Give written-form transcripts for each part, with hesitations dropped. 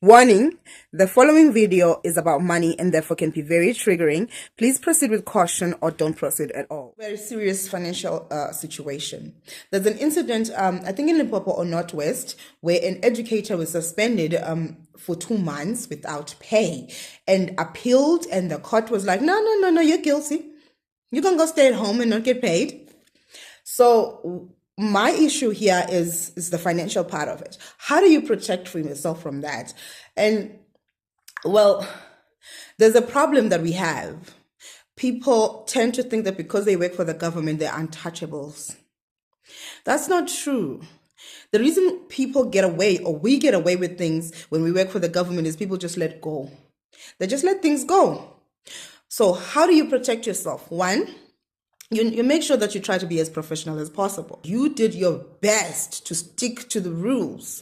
Warning, the following video is about money and therefore can be very triggering. Please proceed with caution or don't proceed at all. Very serious financial situation. There's an incident, I think in Limpopo or Northwest, where an educator was suspended for 2 months without pay and appealed, and the court was like, no, you're guilty. You can go stay at home and not get paid. So my issue here is the financial part of it. How do you protect yourself from that? And well, there's a problem that we have. People tend to think that because they work for the government, they're untouchables. That's not true. The reason people get away, or we get away with things when we work for the government, is people just let go. They just let things go. So how do you protect yourself? One, you make sure that you try to be as professional as possible. You did your best to stick to the rules.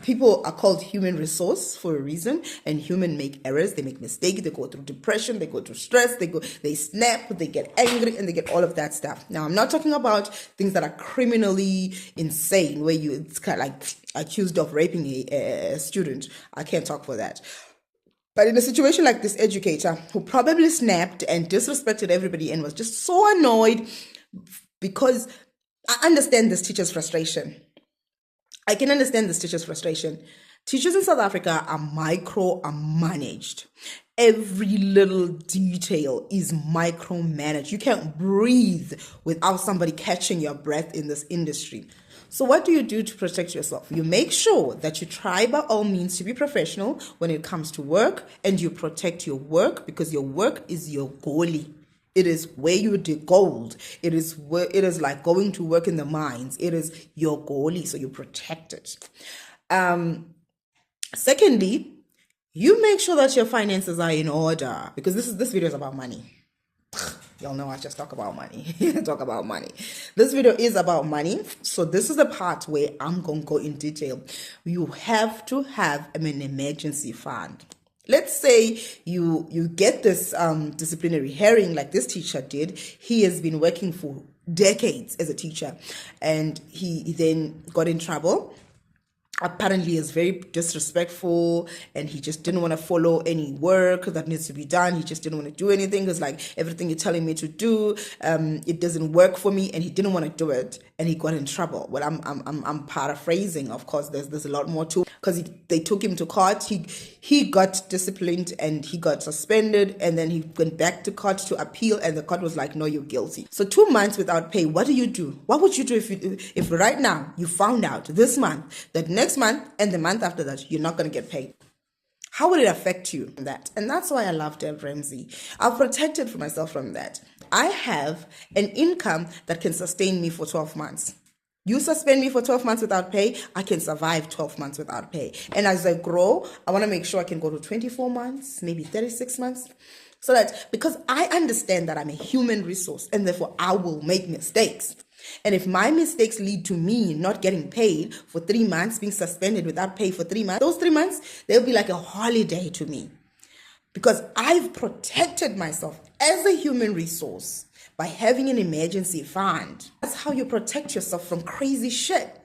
People are called human resource for a reason, and human make errors, they make mistakes, they go through depression, they go through stress, they snap, they get angry, and they get all of that stuff. Now, I'm not talking about things that are criminally insane, where it's kind of like accused of raping a student. I can't talk for that. But in a situation like this educator, who probably snapped and disrespected everybody and was just so annoyed, because I understand this teacher's frustration. I can understand this teacher's frustration. Teachers in South Africa are micromanaged. Every little detail is micromanaged. You can't breathe without somebody catching your breath in this industry. So what do you do to protect yourself? You make sure that you try by all means to be professional when it comes to work, and you protect your work, because your work is your goalie. It is where you dig gold. It is like going to work in the mines. It is your goalie, so you protect it. Secondly, you make sure that your finances are in order, because this video is about money. Y'all know I just talk about money. Talk about money. This video is about money. So this is the part where I'm going to go in detail. You have to have an emergency fund. Let's say you get this disciplinary hearing like this teacher did. He has been working for decades as a teacher, and he then got in trouble. Apparently is very disrespectful, and he just didn't want to follow any work that needs to be done. He just didn't want to do anything. It's like, everything you're telling me to do, it doesn't work for me, and he didn't want to do it, and he got in trouble. Well, I'm paraphrasing, of course. There's a lot more to, because they took him to court. He got disciplined and he got suspended, and then he went back to court to appeal, and the court was like, no, you're guilty. So 2 months without pay. What do you do? What would you do if right now you found out this month that next month and the month after that you're not going to get paid? How would it affect you? And that's why I love Deb Ramsey. I've protected for myself from that. I have an income that can sustain me for 12 months. You suspend me for 12 months without pay, I can survive 12 months without pay. And as I grow, I want to make sure I can go to 24 months, maybe 36 months. So that, because I understand that I'm a human resource, and therefore I will make mistakes. And if my mistakes lead to me not getting paid for 3 months, being suspended without pay for 3 months, those 3 months, they'll be like a holiday to me, because I've protected myself as a human resource by having an emergency fund. That's how you protect yourself from crazy shit.